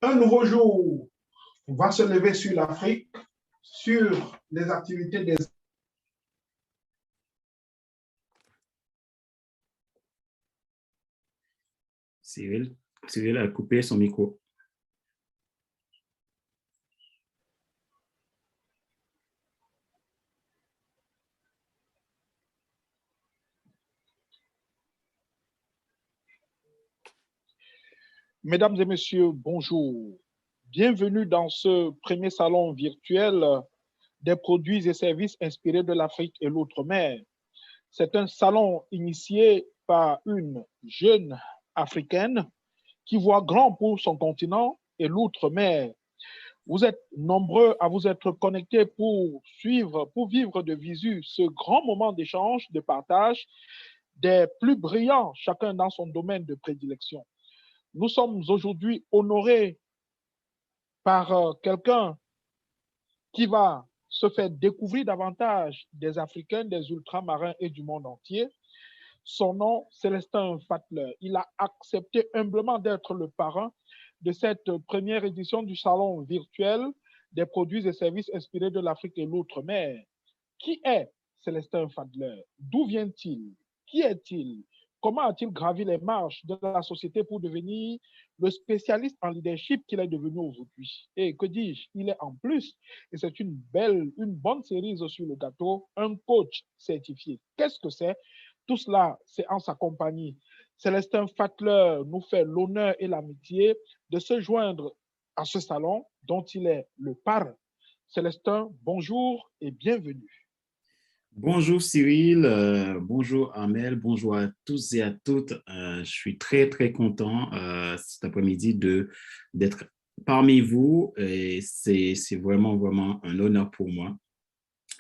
Un nouveau jour va se lever sur l'Afrique, sur les activités des... Cyril a coupé son micro. Mesdames et messieurs, bonjour. Bienvenue dans ce premier salon virtuel des produits et services inspirés de l'Afrique et l'outre-mer. C'est un salon initié par une jeune africaine qui voit grand pour son continent et l'outre-mer. Vous êtes nombreux à vous être connectés pour vivre de visu ce grand moment d'échange, de partage des plus brillants, chacun dans son domaine de prédilection. Nous sommes aujourd'hui honorés par quelqu'un qui va se faire découvrir davantage des Africains, des ultramarins et du monde entier. Son nom, Célestin Fatler. Il a accepté humblement d'être le parrain de cette première édition du salon virtuel des produits et services inspirés de l'Afrique et l'outre-mer. Qui est Célestin Fatler? D'où vient-il? Qui est-il? Comment a-t-il gravi les marches de la société pour devenir le spécialiste en leadership qu'il est devenu aujourd'hui? Et que dis-je? Il est en plus, et c'est une bonne cerise sur le gâteau, un coach certifié. Qu'est-ce que c'est? Tout cela, c'est en sa compagnie. Célestin Fatler nous fait l'honneur et l'amitié de se joindre à ce salon dont il est le parrain. Célestin, bonjour et bienvenue. Bonjour Cyril, bonjour Amel, bonjour à tous et à toutes. Je suis très, très content cet après-midi d'être parmi vous et c'est vraiment, vraiment un honneur pour moi.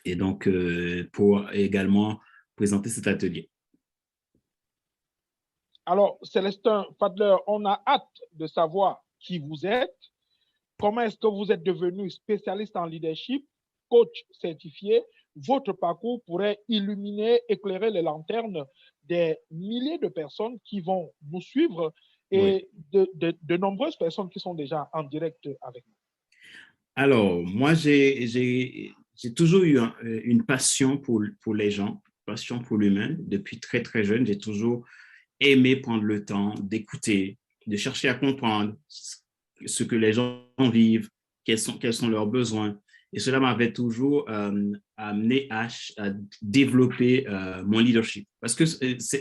Et donc, pour également présenter cet atelier. Alors, Célestin Fatler, on a hâte de savoir qui vous êtes, comment est-ce que vous êtes devenu spécialiste en leadership, coach certifié. Votre parcours pourrait illuminer, éclairer les lanternes des milliers de personnes qui vont nous suivre et oui, de nombreuses personnes qui sont déjà en direct avec nous. Alors, moi, j'ai toujours eu une passion pour les gens, passion pour l'humain. Depuis très, très jeune, j'ai toujours aimé prendre le temps d'écouter, de chercher à comprendre ce que les gens vivent, quels sont leurs besoins. Et cela m'avait toujours amené à développer mon leadership. Parce que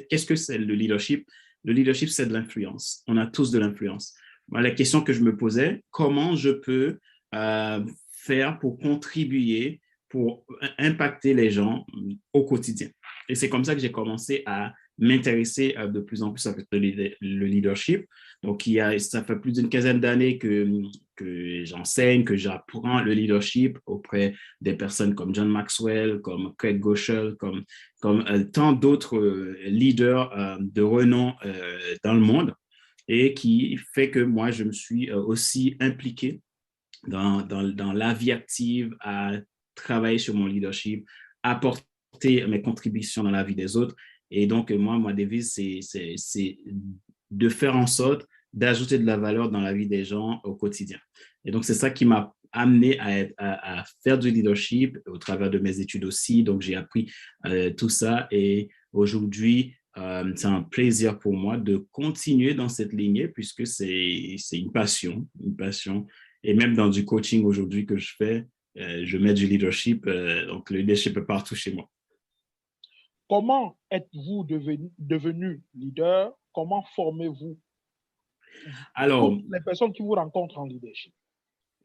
qu'est-ce que c'est le leadership? Le leadership, c'est de l'influence. On a tous de l'influence. La question que je me posais, comment je peux faire pour contribuer, pour impacter les gens au quotidien? Et c'est comme ça que j'ai commencé à m'intéresser de plus en plus avec le leadership. Donc, ça fait plus d'une quinzaine d'années que j'enseigne, que j'apprends le leadership auprès des personnes comme John Maxwell, comme Craig Groeschel, comme tant d'autres leaders de renom dans le monde, et qui fait que moi, je me suis aussi impliqué dans la vie active, à travailler sur mon leadership, apporter mes contributions dans la vie des autres. Et donc, moi, ma devise, c'est de faire en sorte d'ajouter de la valeur dans la vie des gens au quotidien. Et donc, c'est ça qui m'a amené à faire du leadership au travers de mes études aussi. Donc, j'ai appris tout ça. Et aujourd'hui, c'est un plaisir pour moi de continuer dans cette lignée puisque c'est une passion. Et même dans du coaching aujourd'hui que je fais, je mets du leadership. Donc, le leadership est partout chez moi. Comment êtes-vous devenu leader? Comment formez-vous toutes les personnes qui vous rencontrent en leadership?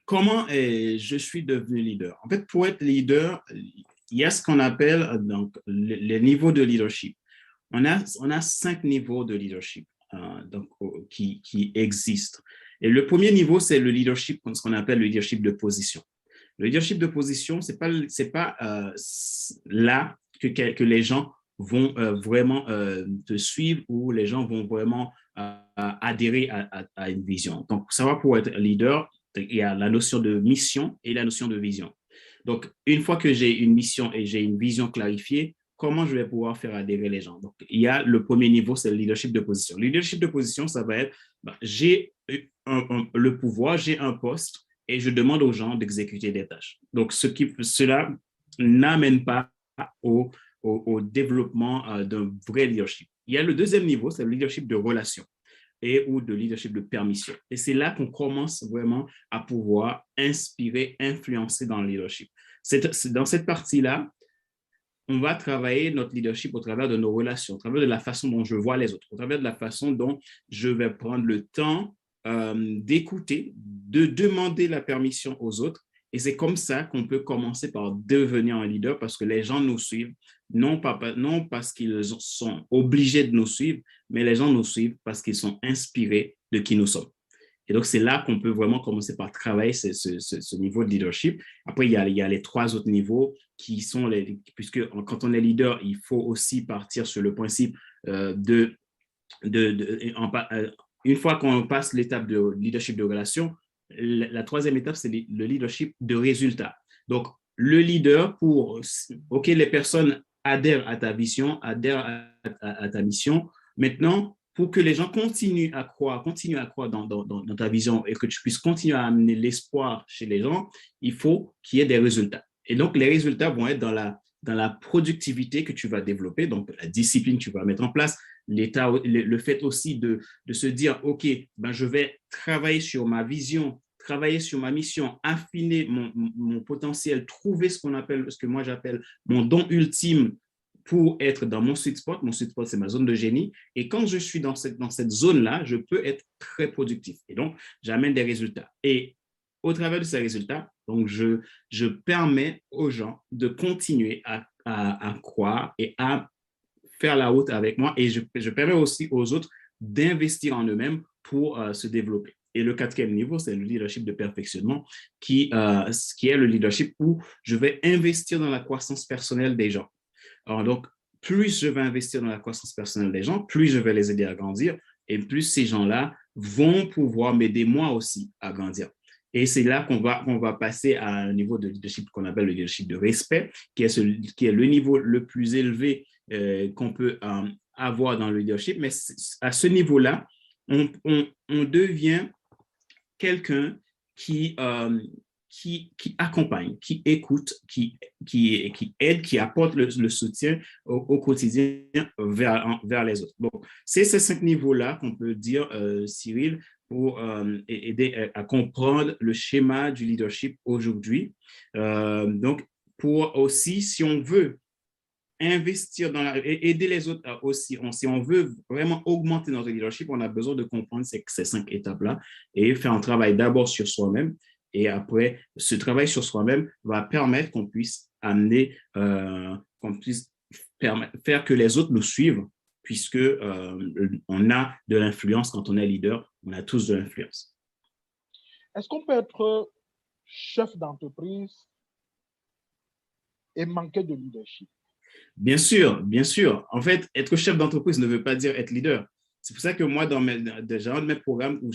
Comment je suis devenu leader? En fait, pour être leader, il y a ce qu'on appelle donc, les niveaux de leadership. On a 5 niveaux de leadership donc, qui existent. Et le premier niveau, c'est le leadership, ce qu'on appelle le leadership de position. Le leadership de position, c'est pas là que les gens vont vraiment te suivre ou les gens vont vraiment adhérer à une vision. Donc, ça va pour être leader, il y a la notion de mission et la notion de vision. Donc, une fois que j'ai une mission et j'ai une vision clarifiée, comment je vais pouvoir faire adhérer les gens. Donc, il y a le premier niveau, c'est le leadership de position. Le leadership de position, ça va être, j'ai le pouvoir, j'ai un poste et je demande aux gens d'exécuter des tâches. Donc, cela n'amène pas au développement d'un vrai leadership. Il y a le deuxième niveau, c'est le leadership de relation ou de leadership de permission. Et c'est là qu'on commence vraiment à pouvoir inspirer, influencer dans le leadership. C'est dans cette partie-là, on va travailler notre leadership au travers de nos relations, au travers de la façon dont je vois les autres, au travers de la façon dont je vais prendre le temps d'écouter, de demander la permission aux autres. Et c'est comme ça qu'on peut commencer par devenir un leader parce que les gens nous suivent, non parce qu'ils sont obligés de nous suivre, mais les gens nous suivent parce qu'ils sont inspirés de qui nous sommes. Et donc, c'est là qu'on peut vraiment commencer par travailler ce niveau de leadership. Après, il y a les 3 autres niveaux qui sont, puisque quand on est leader, il faut aussi partir sur le principe une fois qu'on passe l'étape de leadership de relation, la 3e étape, c'est le leadership de résultat. Donc, le leader OK, les personnes adhèrent à ta vision, adhèrent à ta mission. Maintenant, pour que les gens continuent à croire dans ta vision et que tu puisses continuer à amener l'espoir chez les gens, il faut qu'il y ait des résultats. Et donc, les résultats vont être dans la productivité que tu vas développer, donc la discipline que tu vas mettre en place, le fait aussi de se dire, OK, je vais travailler sur ma vision, travailler sur ma mission, affiner mon potentiel, trouver ce que moi j'appelle mon don ultime pour être dans mon sweet spot. Mon sweet spot, c'est ma zone de génie. Et quand je suis dans cette zone-là, je peux être très productif. Et donc, j'amène des résultats. Et au travers de ces résultats, donc je permets aux gens de continuer à croire et à faire la route avec moi. Et je permets aussi aux autres d'investir en eux-mêmes pour se développer. Et le 4e niveau, c'est le leadership de perfectionnement, qui est le leadership où je vais investir dans la croissance personnelle des gens. Alors, donc, plus je vais investir dans la croissance personnelle des gens, plus je vais les aider à grandir et plus ces gens-là vont pouvoir m'aider moi aussi à grandir. Et c'est là qu'on va passer à un niveau de leadership qu'on appelle le leadership de respect, qui est le niveau le plus élevé qu'on peut avoir dans le leadership. Mais à ce niveau-là, on devient quelqu'un qui accompagne, qui écoute, qui aide, qui apporte le soutien au quotidien vers les autres. Donc, c'est ces 5 niveaux-là qu'on peut dire, Cyril, pour aider à comprendre le schéma du leadership aujourd'hui. Donc, pour aussi, si on veut investir aider les autres aussi, si on veut vraiment augmenter notre leadership, on a besoin de comprendre ces 5 étapes-là et faire un travail d'abord sur soi-même. Et après, ce travail sur soi-même va permettre qu'on puisse amener, qu'on puisse faire que les autres nous suivent, puisque on a de l'influence quand on est leader, on a tous de l'influence. Est-ce qu'on peut être chef d'entreprise et manquer de leadership? Bien sûr, bien sûr. En fait, être chef d'entreprise ne veut pas dire être leader. C'est pour ça que moi, dans un de mes programmes où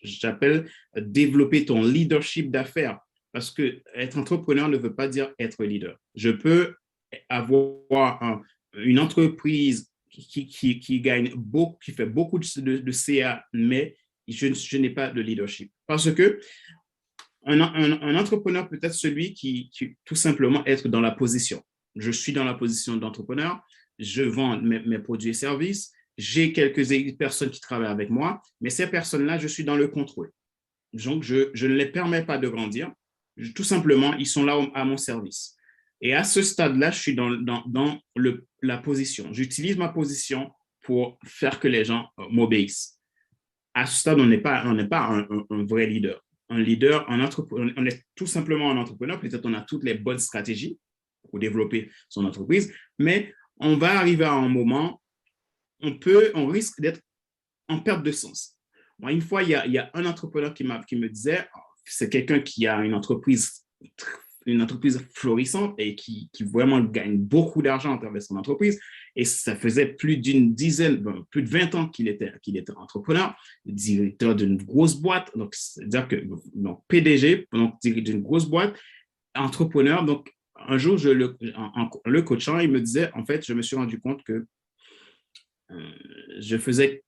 j'appelle développer ton leadership d'affaires, parce que être entrepreneur ne veut pas dire être leader. Je peux avoir une entreprise qui gagne beaucoup, qui fait beaucoup de CA, mais je n'ai pas de leadership. Parce que un entrepreneur peut être celui qui tout simplement être dans la position. Je suis dans la position d'entrepreneur, je vends mes produits et services, j'ai quelques personnes qui travaillent avec moi, mais ces personnes-là, je suis dans le contrôle. Donc, je ne les permets pas de grandir. Tout simplement, ils sont là à mon service. Et à ce stade-là, je suis dans la position. J'utilise ma position pour faire que les gens m'obéissent. À ce stade, on n'est pas un vrai leader. Un leader, on est tout simplement un entrepreneur. Peut-être on a toutes les bonnes stratégies pour développer son entreprise, mais on va arriver à un moment, on risque d'être en perte de sens. Moi, une fois, il y a un entrepreneur qui me disait, c'est quelqu'un qui a une entreprise florissante et qui vraiment gagne beaucoup d'argent à travers son entreprise. Et ça faisait plus de 20 ans qu'il était entrepreneur, directeur d'une grosse boîte, donc c'est-à-dire que PDG, donc d'une grosse boîte, entrepreneur. Donc, un jour, en le coachant, il me disait, en fait, je me suis rendu compte que je faisais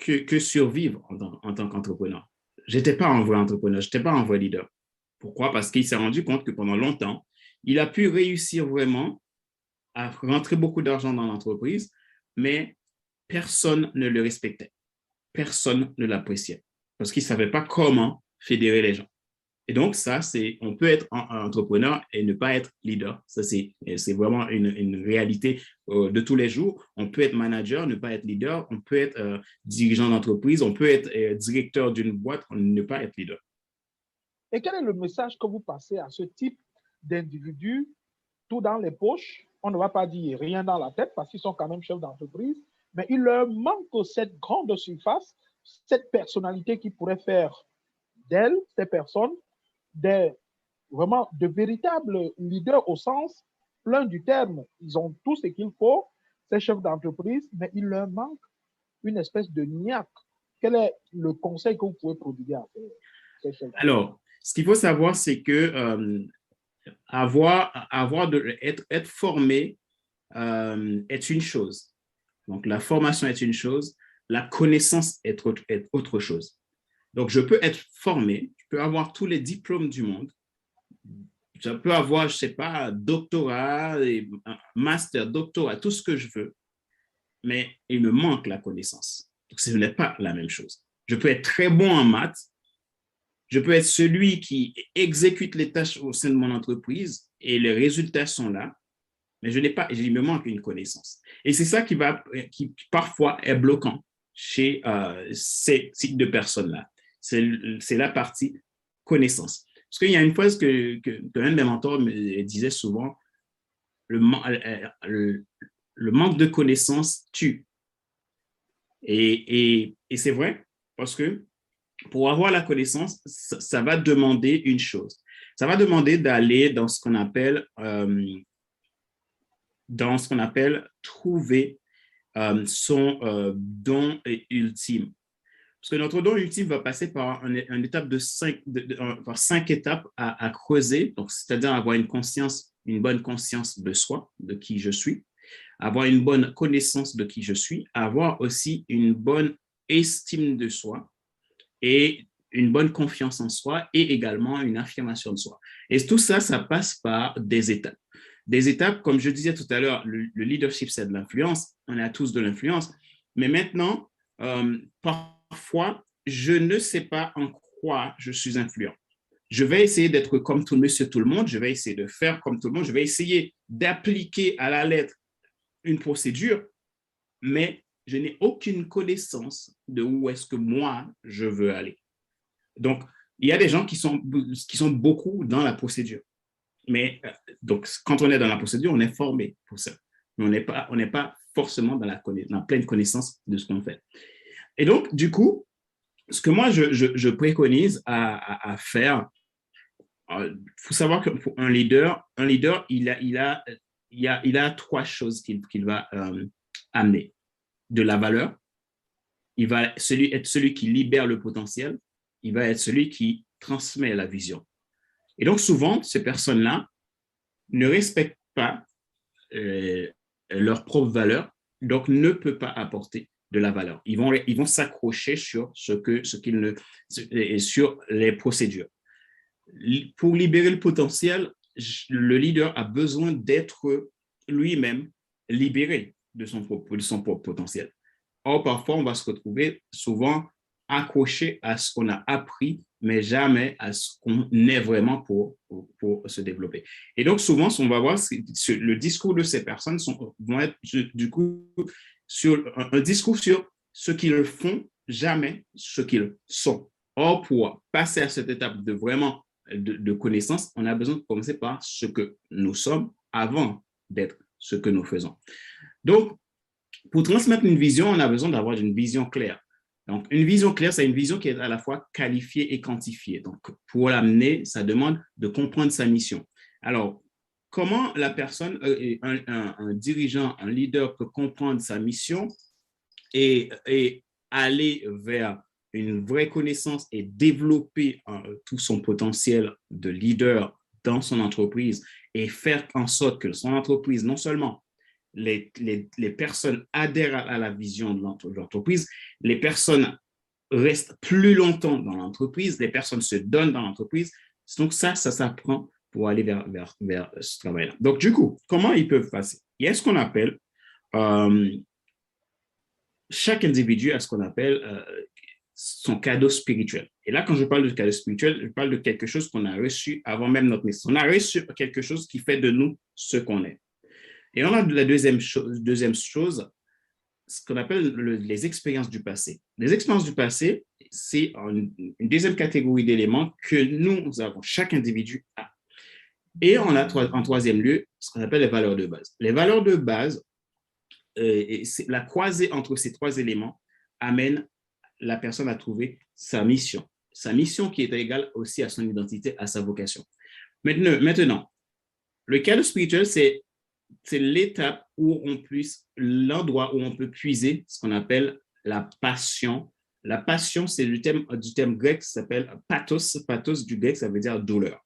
que survivre en tant qu'entrepreneur. Je n'étais pas un vrai entrepreneur, je n'étais pas un vrai leader. Pourquoi? Parce qu'il s'est rendu compte que pendant longtemps, il a pu réussir vraiment à rentrer beaucoup d'argent dans l'entreprise, mais personne ne le respectait. Personne ne l'appréciait parce qu'il ne savait pas comment fédérer les gens. Et donc, ça, on peut être un entrepreneur et ne pas être leader. Ça, c'est vraiment une réalité de tous les jours. On peut être manager, ne pas être leader. On peut être dirigeant d'entreprise. On peut être directeur d'une boîte, ne pas être leader. Et quel est le message que vous passez à ce type d'individus, tout dans les poches? On ne va pas dire rien dans la tête parce qu'ils sont quand même chefs d'entreprise, mais il leur manque cette grande surface, cette personnalité qui pourrait faire d'elles, ces personnes, vraiment de véritables leaders au sens plein du terme. Ils ont tout ce qu'il faut, ces chefs d'entreprise, mais il leur manque une espèce de niaque. Quel est le conseil que vous pouvez prodiguer à ces chefs d'entreprise? Alors, ce qu'il faut savoir, c'est que être formé est une chose. Donc, la formation est une chose, la connaissance est autre chose. Donc, je peux être formé, je peux avoir tous les diplômes du monde, je peux avoir, je ne sais pas, doctorat, master, doctorat, tout ce que je veux, mais il me manque la connaissance. Donc, ce n'est pas la même chose. Je peux être très bon en maths, je peux être celui qui exécute les tâches au sein de mon entreprise et les résultats sont là, mais il me manque une connaissance. Et c'est ça qui parfois est bloquant chez ces types de personnes-là. C'est la partie connaissance. Parce qu'il y a une phrase que l'un de mes mentors me disait souvent, le manque de connaissance tue. Et c'est vrai, parce que pour avoir la connaissance, ça va demander une chose. Ça va demander d'aller dans ce qu'on appelle trouver son don ultime. Parce que notre don ultime va passer par une étape par 5 étapes à creuser, donc c'est-à-dire avoir une bonne conscience de soi, de qui je suis, avoir une bonne connaissance de qui je suis, avoir aussi une bonne estime de soi et une bonne confiance en soi et également une affirmation de soi. Et tout ça, ça passe par des étapes. Des étapes, comme je disais tout à l'heure, le leadership, c'est de l'influence. On a tous de l'influence. Mais maintenant, parfois, je ne sais pas en quoi je suis influent. Je vais essayer d'être comme tout monsieur, tout le monde. Je vais essayer de faire comme tout le monde. Je vais essayer d'appliquer à la lettre une procédure, mais je n'ai aucune connaissance de où est-ce que moi, je veux aller. Donc, il y a des gens qui sont beaucoup dans la procédure. Mais donc, quand on est dans la procédure, on est formé pour ça. Mais on n'est pas forcément dans la pleine connaissance de ce qu'on fait. Et donc, du coup, ce que moi, je préconise à faire, il faut savoir qu'un leader, il a 3 choses qu'il va amener. De la valeur, il va être celui qui libère le potentiel, il va être celui qui transmet la vision. Et donc, souvent, ces personnes-là ne respectent pas leur propre valeur, donc ne peuvent pas apporter de la valeur. Ils vont s'accrocher sur sur les procédures. Pour libérer le potentiel, le leader a besoin d'être lui-même libéré de son propre potentiel. Or, parfois, on va se retrouver souvent accroché à ce qu'on a appris, mais jamais à ce qu'on est vraiment pour se développer. Et donc, souvent, on va voir le discours de ces personnes vont être du coup sur un discours sur ce qu'ils font, jamais ce qu'ils sont. Or, pour passer à cette étape de vraiment de connaissance, on a besoin de commencer par ce que nous sommes avant d'être ce que nous faisons. Donc, pour transmettre une vision, on a besoin d'avoir une vision claire. Donc, une vision claire, c'est une vision qui est à la fois qualifiée et quantifiée. Donc, pour l'amener, ça demande de comprendre sa mission. Alors, comment la personne, un dirigeant, un leader peut comprendre sa mission et aller vers une vraie connaissance et développer tout son potentiel de leader dans son entreprise et faire en sorte que son entreprise, non seulement les personnes adhèrent à la vision de l'entreprise, les personnes restent plus longtemps dans l'entreprise, les personnes se donnent dans l'entreprise. Donc ça s'apprend pour aller vers ce travail-là. Donc du coup, comment ils peuvent passer? Il y a ce qu'on appelle, chaque individu a ce qu'on appelle son cadeau spirituel. Et là, quand je parle de cadeau spirituel, je parle de quelque chose qu'on a reçu avant même notre naissance. On a reçu quelque chose qui fait de nous ce qu'on est. Et on a la deuxième chose, ce qu'on appelle les expériences du passé. Les expériences du passé, c'est une deuxième catégorie d'éléments que nous avons, chaque individu a. Et on a en troisième lieu ce qu'on appelle les valeurs de base. Les valeurs de base, la croisée entre ces trois éléments amène la personne à trouver sa mission qui est égale aussi à son identité, à sa vocation. Maintenant, le cadre spirituel, c'est l'étape l'endroit où on peut puiser ce qu'on appelle la passion. La passion, c'est du terme grec qui s'appelle pathos. Pathos du grec, ça veut dire douleur.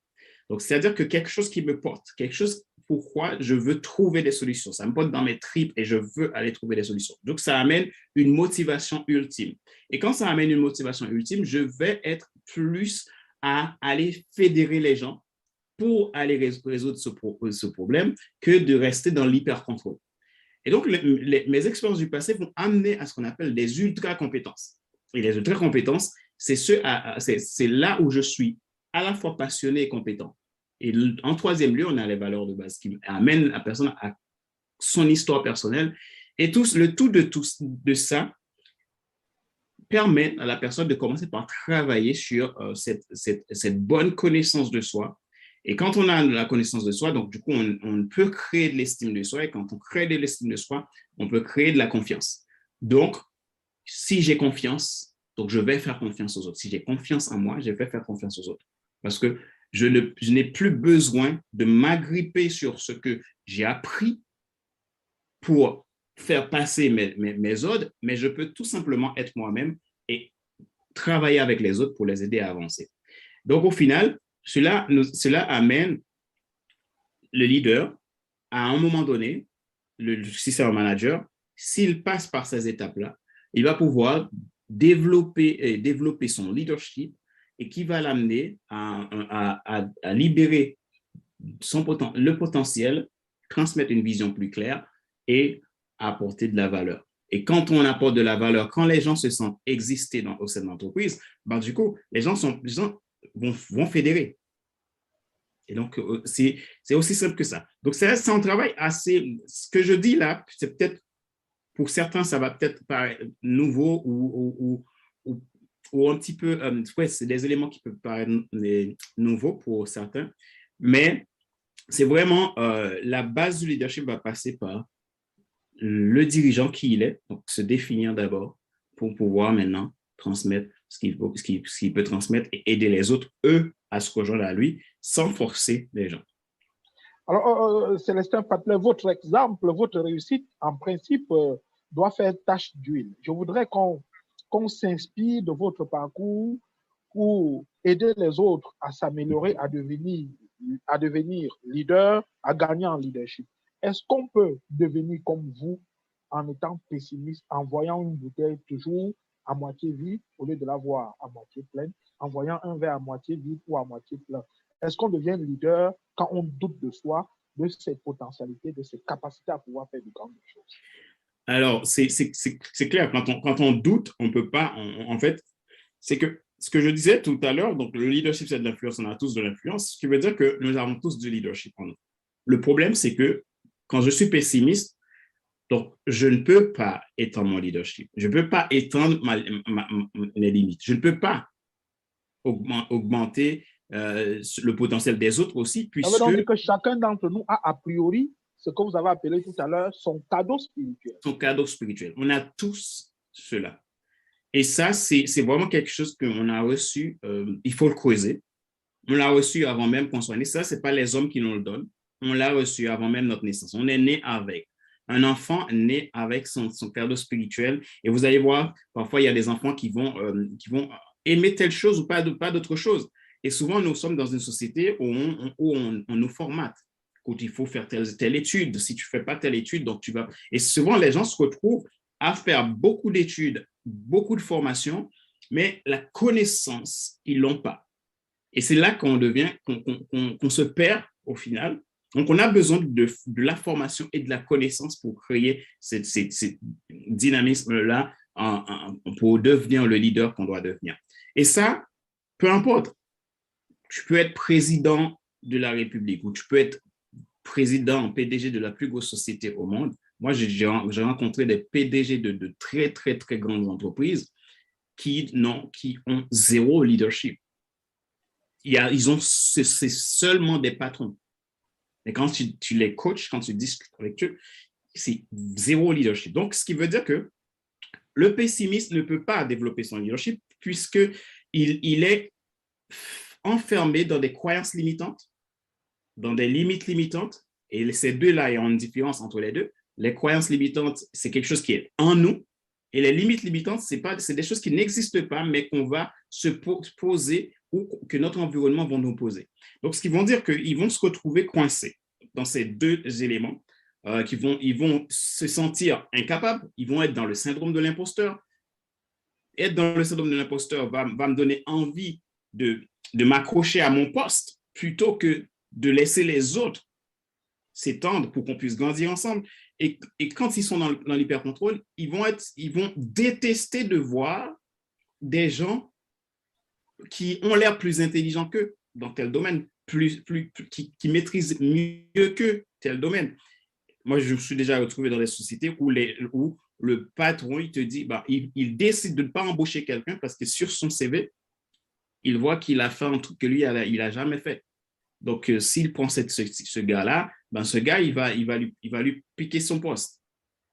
Donc, c'est-à-dire que quelque chose qui me porte, quelque chose pourquoi je veux trouver des solutions. Ça me porte dans mes tripes et je veux aller trouver des solutions. Donc, ça amène une motivation ultime. Et quand ça amène une motivation ultime, je vais être plus à aller fédérer les gens pour aller résoudre ce problème que de rester dans l'hyper-contrôle. Et donc, mes expériences du passé vont amener à ce qu'on appelle des ultra-compétences. Et les ultra-compétences, c'est là où je suis à la fois passionné et compétent. Et en troisième lieu, on a les valeurs de base qui amènent la personne à son histoire personnelle. Et le tout de ça permet à la personne de commencer par travailler sur cette bonne connaissance de soi. Et quand on a la connaissance de soi, donc du coup, on peut créer de l'estime de soi. Et quand on crée de l'estime de soi, on peut créer de la confiance. Donc, si j'ai confiance, donc je vais faire confiance aux autres. Si j'ai confiance en moi, je vais faire confiance aux autres. Parce que je n'ai plus besoin de m'agripper sur ce que j'ai appris pour faire passer mes ordres, mais je peux tout simplement être moi-même et travailler avec les autres pour les aider à avancer. Donc, au final, cela amène le leader à un moment donné, si c'est un manager, s'il passe par ces étapes-là, il va pouvoir développer son leadership et qui va l'amener à libérer le potentiel, transmettre une vision plus claire et apporter de la valeur. Et quand on apporte de la valeur, quand les gens se sentent exister au sein de l'entreprise, ben, du coup, les gens vont fédérer. Et donc, c'est aussi simple que ça. Donc, c'est un travail assez... Ce que je dis là, c'est peut-être, pour certains, ça va peut-être paraître nouveau ou un petit peu... c'est des éléments qui peuvent paraître nouveaux pour certains, mais c'est vraiment la base du leadership va passer par le dirigeant qui il est, donc se définir d'abord pour pouvoir maintenant transmettre ce qu'il peut transmettre et aider les autres, eux, à se rejoindre à lui sans forcer les gens. Alors, Célestin Fatler, votre exemple, votre réussite, en principe, doit faire tache d'huile. Je voudrais qu'on s'inspire de votre parcours pour aider les autres à s'améliorer, à devenir leader, à gagner en leadership. Est-ce qu'on peut devenir comme vous en étant pessimiste, en voyant une bouteille toujours à moitié vide au lieu de la voir à moitié pleine, en voyant un verre à moitié vide ou à moitié plein? Est-ce qu'on devient leader quand on doute de soi, de ses potentialités, de ses capacités à pouvoir faire de grandes choses? Alors, c'est clair, quand on doute, on ne peut pas, en fait, c'est que ce que je disais tout à l'heure, donc le leadership, c'est de l'influence, on a tous de l'influence, ce qui veut dire que nous avons tous du leadership en nous. Le problème, c'est que quand je suis pessimiste, donc je ne peux pas étendre mon leadership, je ne peux pas étendre mes limites, je ne peux pas augmenter le potentiel des autres aussi, puisque... Ça veut donc dire que chacun d'entre nous a priori ce que vous avez appelé tout à l'heure son cadeau spirituel. Son cadeau spirituel. On a tous cela. Et ça, c'est vraiment quelque chose qu'on a reçu, il faut le creuser. On l'a reçu avant même qu'on soit né. Ça, ce n'est pas les hommes qui nous le donnent. On l'a reçu avant même notre naissance. On est né avec. Un enfant naît avec son cadeau spirituel. Et vous allez voir, parfois, il y a des enfants qui vont aimer telle chose ou pas d'autre chose. Et souvent, nous sommes dans une société où on nous formate. Quand il faut faire telle étude, si tu ne fais pas telle étude, donc tu vas… Et souvent, les gens se retrouvent à faire beaucoup d'études, beaucoup de formations, mais la connaissance, ils ne l'ont pas. Et c'est là qu'on se perd au final. Donc, on a besoin de la formation et de la connaissance pour créer ce dynamisme-là pour devenir le leader qu'on doit devenir. Et ça, peu importe. Tu peux être président de la République ou tu peux être président, PDG de la plus grosse société au monde. Moi, j'ai rencontré des PDG de très, très, très grandes entreprises qui ont zéro leadership. C'est seulement des patrons. Et quand tu les coaches, quand tu discutes avec eux, c'est zéro leadership. Donc, ce qui veut dire que le pessimiste ne peut pas développer son leadership puisqu'il est enfermé dans des croyances limitantes, dans des limites limitantes. Et ces deux-là, il y a une différence entre les deux. Les croyances limitantes, c'est quelque chose qui est en nous. Et les limites limitantes, c'est des choses qui n'existent pas, mais qu'on va se poser ou que notre environnement va nous poser. Donc, ce qui vont dire qu'ils vont se retrouver coincés dans ces deux éléments, ils vont se sentir incapables, ils vont être dans le syndrome de l'imposteur. Être dans le syndrome de l'imposteur va me donner envie de m'accrocher à mon poste plutôt que de laisser les autres s'étendre pour qu'on puisse grandir ensemble. Et quand ils sont dans l'hypercontrôle, ils vont détester de voir des gens qui ont l'air plus intelligents qu'eux dans tel domaine, qui maîtrisent mieux qu'eux tel domaine. Moi, je me suis déjà retrouvé dans des sociétés où le patron, il te dit, il décide de ne pas embaucher quelqu'un parce que sur son CV, il voit qu'il a fait un truc que lui, il n'a jamais fait. Donc, s'il prend ce gars-là, ce gars, il va lui piquer son poste.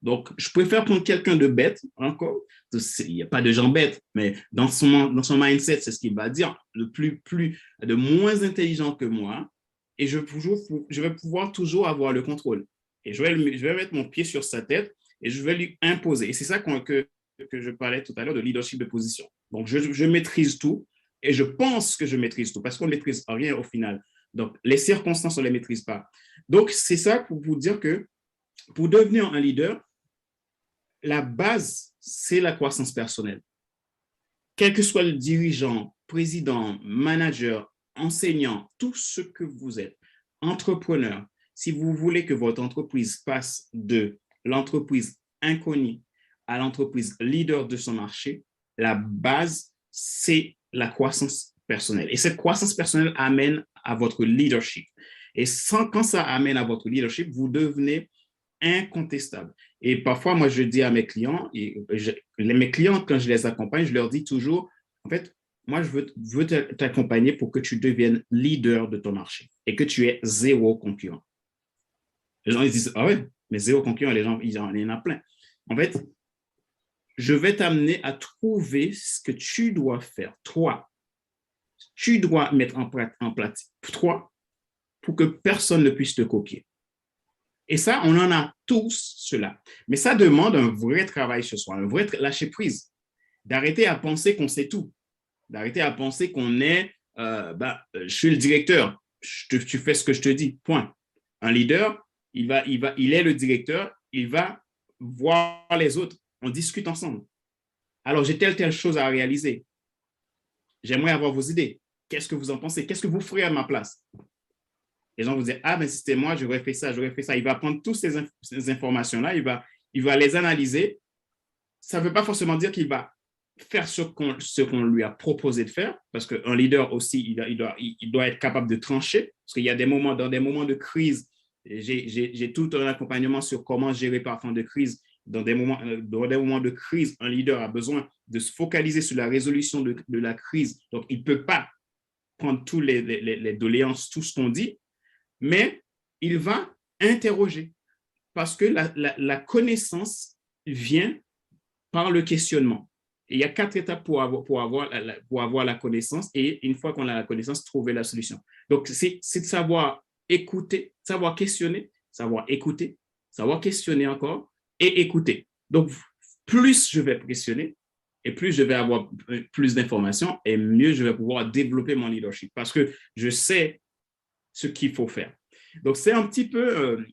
Donc, je préfère prendre quelqu'un de bête, encore. Il n'y a pas de gens bêtes, mais dans son mindset, c'est ce qu'il va dire, de moins intelligent que moi, et je vais pouvoir toujours avoir le contrôle. Et je vais mettre mon pied sur sa tête et je vais lui imposer. Et c'est ça que je parlais tout à l'heure de leadership de position. Donc, je maîtrise tout et je pense que je maîtrise tout parce qu'on ne maîtrise rien au final. Donc, les circonstances, on ne les maîtrise pas. Donc, c'est ça pour vous dire que pour devenir un leader, la base, c'est la croissance personnelle. Quel que soit le dirigeant, président, manager, enseignant, tout ce que vous êtes, entrepreneur, si vous voulez que votre entreprise passe de l'entreprise inconnue à l'entreprise leader de son marché, la base, c'est la croissance personnelle. Et cette croissance personnelle amène à votre leadership. Et quand ça amène à votre leadership, vous devenez incontestable. Et parfois, moi, je dis à mes clients, quand je les accompagne, je leur dis toujours, en fait, moi, je veux t'accompagner pour que tu deviennes leader de ton marché et que tu aies zéro concurrent. Les gens ils disent, ah ouais, mais zéro concurrent, les gens, il y en a plein. En fait, je vais t'amener à trouver ce que tu dois faire, toi. Tu dois mettre en pratique, toi, pour que personne ne puisse te copier. Et ça, on en a tous cela. Mais ça demande un vrai travail sur soi, un vrai lâcher prise, d'arrêter à penser qu'on sait tout, d'arrêter à penser qu'on est, je suis le directeur, tu fais ce que je te dis, point. Un leader, il est le directeur, il va voir les autres, on discute ensemble. Alors, j'ai telle chose à réaliser. J'aimerais avoir vos idées. Qu'est-ce que vous en pensez? Qu'est-ce que vous ferez à ma place? Les gens vous disent, ah, mais si c'était moi, j'aurais fait ça, j'aurais fait ça. Il va prendre toutes ces informations-là, il va les analyser. Ça ne veut pas forcément dire qu'il va faire ce qu'on lui a proposé de faire, parce qu'un leader aussi, il doit être capable de trancher, parce qu'il y a dans des moments de crise, j'ai tout un accompagnement sur comment gérer parfois de crise. Dans des moments de crise, un leader a besoin de se focaliser sur la résolution de la crise. Donc, il ne peut pas prendre tous les doléances, tout ce qu'on dit, mais il va interroger parce que la connaissance vient par le questionnement. Et il y a 4 étapes pour avoir la connaissance et une fois qu'on a la connaissance, trouver la solution. Donc, c'est de savoir écouter, savoir questionner, savoir écouter, savoir questionner encore et écouter. Donc, plus je vais questionner et plus je vais avoir plus d'informations et mieux je vais pouvoir développer mon leadership parce que je sais ce qu'il faut faire. Donc, c'est un petit peu,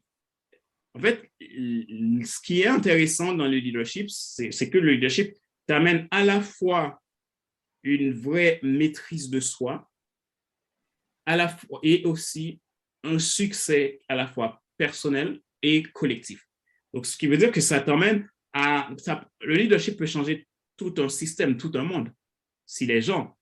en fait, ce qui est intéressant dans le leadership, c'est que le leadership t'amène à la fois une vraie maîtrise de soi, à la fois, et aussi un succès à la fois personnel et collectif. Donc, ce qui veut dire que ça t'emmène le leadership peut changer tout un système, tout un monde. Si les gens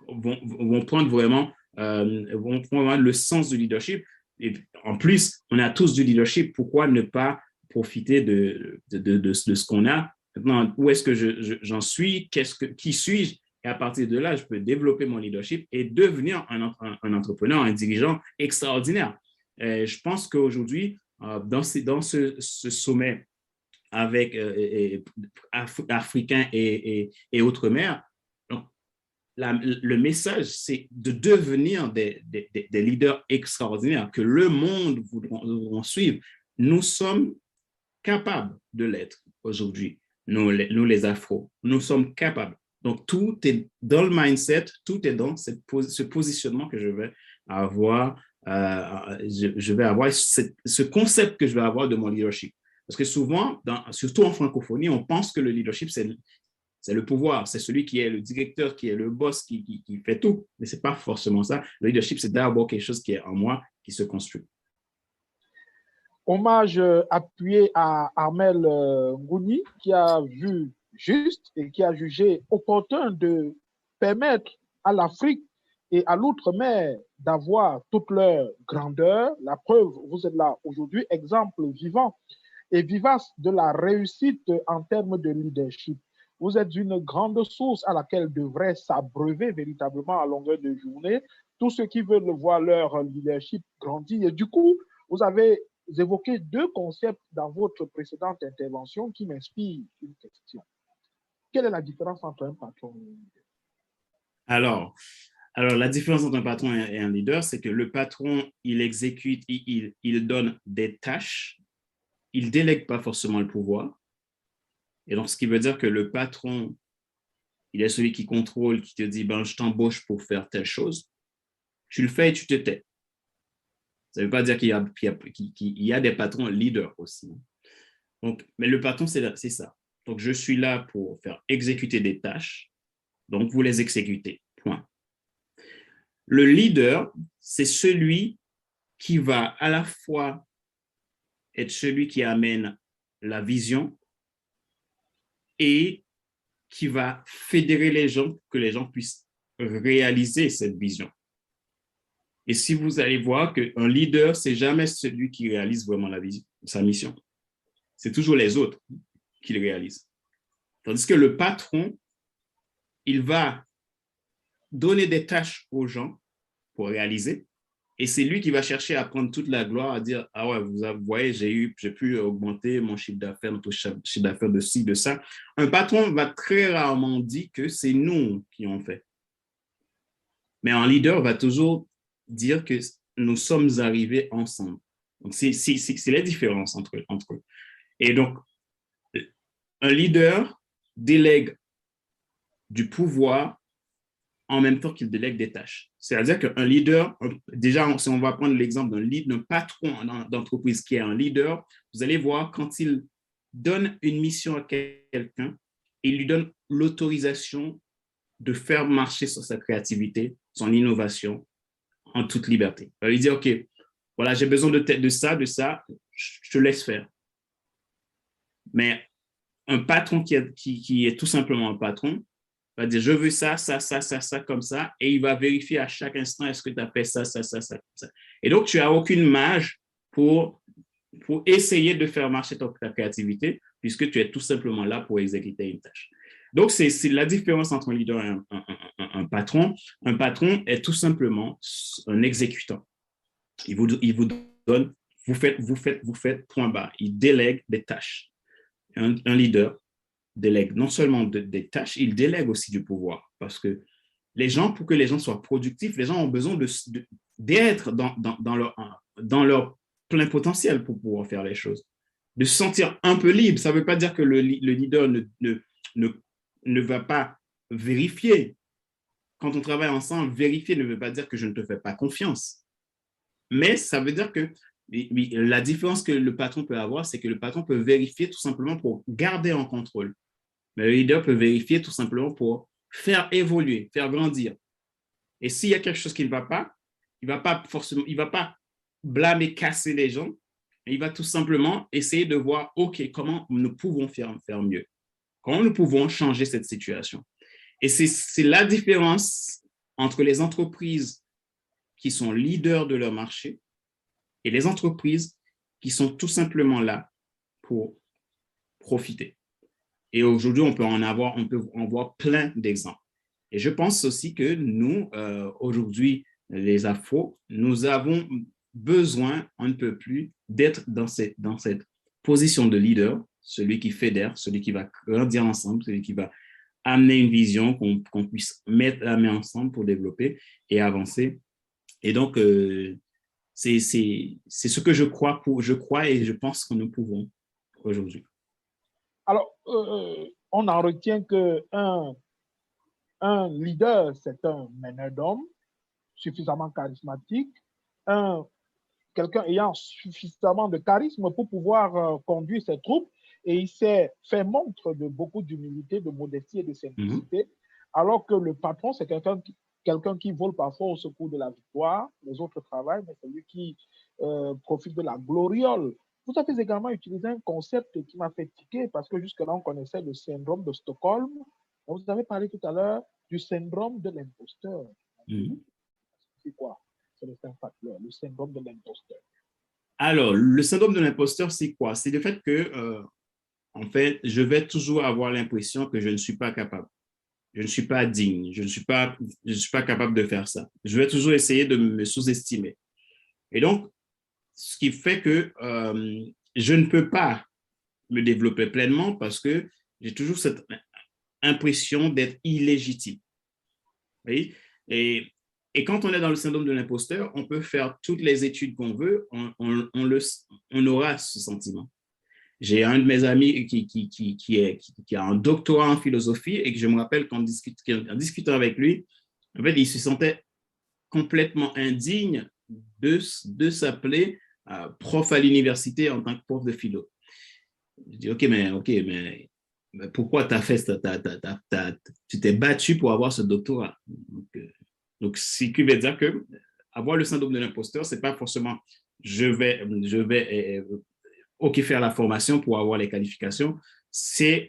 vont prendre vraiment le sens du leadership, et en plus, on a tous du leadership, pourquoi ne pas profiter de ce qu'on a? Maintenant, où est-ce que j'en suis? Qui suis-je? Et à partir de là, je peux développer mon leadership et devenir un entrepreneur, un dirigeant extraordinaire. Et je pense qu'aujourd'hui, dans ce sommet avec Africains et Outre-mer, le message, c'est de devenir des leaders extraordinaires que le monde voudront suivre. Nous sommes capables de l'être aujourd'hui, nous les Afro. Nous sommes capables. Donc, tout est dans le mindset, tout est dans ce positionnement que je vais avoir. Je vais avoir ce concept que je vais avoir de mon leadership. Parce que souvent, surtout en francophonie, on pense que le leadership, c'est le pouvoir, c'est celui qui est le directeur, qui est le boss, qui fait tout. Mais ce n'est pas forcément ça. Le leadership, c'est d'abord quelque chose qui est en moi, qui se construit. Hommage appuyé à Armel Ngouni, qui a vu juste et qui a jugé opportun de permettre à l'Afrique et à l'outre-mer d'avoir toute leur grandeur. La preuve, vous êtes là aujourd'hui, exemple vivant et vivace de la réussite en termes de leadership. Vous êtes une grande source à laquelle devraient s'abreuver véritablement à longueur de journée tous ceux qui veulent voir leur leadership grandir. Et du coup, vous avez évoqué deux concepts dans votre précédente intervention qui m'inspirent une question. Quelle est la différence entre un patron et un leader? Alors, la différence entre un patron et un leader, c'est que le patron, il exécute, il donne des tâches, il ne délègue pas forcément le pouvoir. Et donc, ce qui veut dire que le patron, il est celui qui contrôle, qui te dit, ben, je t'embauche pour faire telle chose. Tu le fais et tu te tais. Ça ne veut pas dire qu'il y a des patrons leaders aussi. Donc, mais le patron, c'est ça. Donc, je suis là pour faire exécuter des tâches. Donc, vous les exécutez. Point. Le leader, c'est celui qui va à la fois être celui qui amène la vision et qui va fédérer les gens pour que les gens puissent réaliser cette vision. Et si vous allez voir qu'un leader, c'est jamais celui qui réalise vraiment sa mission. C'est toujours les autres qui le réalisent. Tandis que le patron, il va donner des tâches aux gens pour réaliser, et c'est lui qui va chercher à prendre toute la gloire, à dire, ah ouais, vous voyez, j'ai pu augmenter mon chiffre d'affaires, notre chiffre d'affaires de ci, de ça. Un patron va très rarement dire que c'est nous qui ont fait. Mais un leader va toujours dire que nous sommes arrivés ensemble. Donc, c'est la différence entre eux. Et donc, un leader délègue du pouvoir en même temps qu'il délègue des tâches. C'est-à-dire qu'un leader, déjà, si on va prendre l'exemple d'un patron d'entreprise qui est un leader, vous allez voir quand il donne une mission à quelqu'un, il lui donne l'autorisation de faire marcher sur sa créativité, son innovation, en toute liberté. Il va lui dire, OK, voilà, j'ai besoin de ça, je te laisse faire. Mais un patron qui est tout simplement un patron, va dire, je veux ça, comme ça, et il va vérifier à chaque instant, est-ce que tu as fait ça. Et donc, tu n'as aucune marge pour essayer de faire marcher ta créativité, puisque tu es tout simplement là pour exécuter une tâche. Donc, c'est la différence entre un leader et un patron. Un patron est tout simplement un exécutant. Il vous donne, vous faites, point barre. Il délègue des tâches. Un leader délègue non seulement des tâches, il délègue aussi du pouvoir. Parce que pour que les gens soient productifs, les gens ont besoin d'être dans leur plein potentiel pour pouvoir faire les choses. De se sentir un peu libre. Ça ne veut pas dire que le leader ne ne va pas vérifier. Quand on travaille ensemble, vérifier ne veut pas dire que je ne te fais pas confiance. Mais ça veut dire que la différence que le patron peut avoir, c'est que le patron peut vérifier tout simplement pour garder en contrôle. Mais le leader peut vérifier tout simplement pour faire évoluer, faire grandir. Et s'il y a quelque chose qui ne va pas, il ne va pas blâmer, casser les gens. Il va tout simplement essayer de voir, OK, comment nous pouvons faire mieux? Comment nous pouvons changer cette situation? Et c'est la différence entre les entreprises qui sont leaders de leur marché et les entreprises qui sont tout simplement là pour profiter. Et aujourd'hui, on peut en voir plein d'exemples. Et je pense aussi que nous, aujourd'hui, les Afro, nous avons besoin, on ne peut plus, d'être dans cette position de leader, celui qui fédère, celui qui va grandir ensemble, celui qui va amener une vision qu'on puisse mettre la main ensemble pour développer et avancer. Et donc, c'est ce que je crois et je pense que nous pouvons aujourd'hui. Alors, on en retient qu'un leader, c'est un meneur d'hommes suffisamment charismatique, quelqu'un ayant suffisamment de charisme pour pouvoir conduire ses troupes, et il s'est fait montre de beaucoup d'humilité, de modestie et de simplicité, alors que le patron, c'est quelqu'un qui vole parfois au secours de la victoire, les autres travaillent, mais c'est lui qui profite de la gloriole. Vous avez également utilisé un concept qui m'a fait tiquer, parce que jusque-là, on connaissait le syndrome de Stockholm. Vous avez parlé tout à l'heure du syndrome de l'imposteur. C'est quoi? C'est le syndrome de l'imposteur. Alors, le syndrome de l'imposteur, c'est quoi? C'est le fait que, en fait, je vais toujours avoir l'impression que je ne suis pas capable. Je ne suis pas digne. Je ne suis pas capable de faire ça. Je vais toujours essayer de me sous-estimer. Et donc, ce qui fait que je ne peux pas me développer pleinement parce que j'ai toujours cette impression d'être illégitime. Oui? Et quand on est dans le syndrome de l'imposteur, on peut faire toutes les études qu'on veut, on aura ce sentiment. J'ai un de mes amis qui a un doctorat en philosophie et que je me rappelle qu'en discutant avec lui, en fait, il se sentait complètement indigne de s'appeler prof à l'université en tant que prof de philo. Je dis, OK, mais pourquoi tu as fait ça? Tu t'es battu pour avoir ce doctorat. Donc, ce qui veut dire que avoir le syndrome de l'imposteur, c'est pas forcément je vais faire la formation pour avoir les qualifications. C'est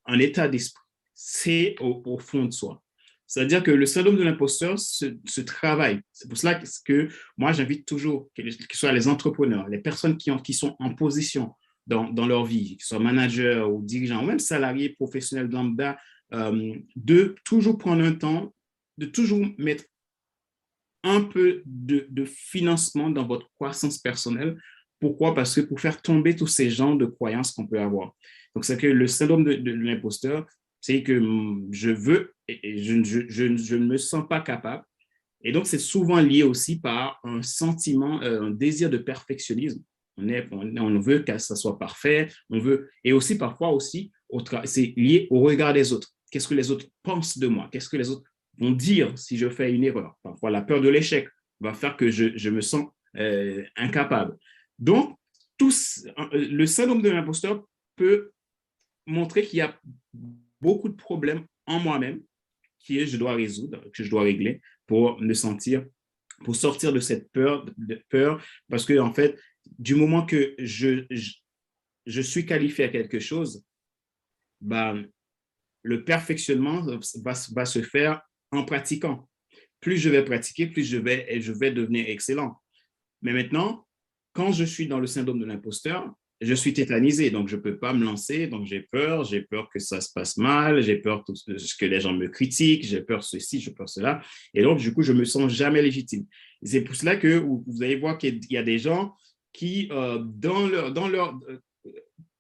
un état d'esprit. C'est au fond de soi. C'est-à-dire que le syndrome de l'imposteur se travaille. C'est pour cela que moi, j'invite toujours, que ce soit les entrepreneurs, les personnes qui sont en position dans leur vie, qu'ils soient managers ou dirigeants, ou même salariés professionnels lambda, de toujours prendre un temps, de toujours mettre un peu de financement dans votre croissance personnelle. Pourquoi? Parce que pour faire tomber tous ces genres de croyances qu'on peut avoir. Donc, c'est que le syndrome de l'imposteur, c'est que je veux et je ne me sens pas capable. Et donc, c'est souvent lié aussi par un sentiment, un désir de perfectionnisme. On veut que ça soit parfait, et aussi parfois aussi, c'est lié au regard des autres. Qu'est-ce que les autres pensent de moi? Qu'est-ce que les autres vont dire si je fais une erreur? Parfois, la peur de l'échec va faire que je me sens incapable. Donc, le syndrome de l'imposteur peut montrer qu'il y a beaucoup de problèmes en moi-même que je dois résoudre, que je dois régler pour pour sortir de cette peur, parce que en fait, du moment que je suis qualifié à quelque chose, le perfectionnement va se faire en pratiquant. Plus je vais pratiquer, plus je vais devenir excellent. Mais maintenant, quand je suis dans le syndrome de l'imposteur, je suis tétanisé, donc je ne peux pas me lancer, donc j'ai peur que ça se passe mal, j'ai peur que les gens me critiquent, j'ai peur ceci, j'ai peur cela, et donc du coup, je ne me sens jamais légitime. C'est pour cela que vous allez voir qu'il y a des gens qui, dans leur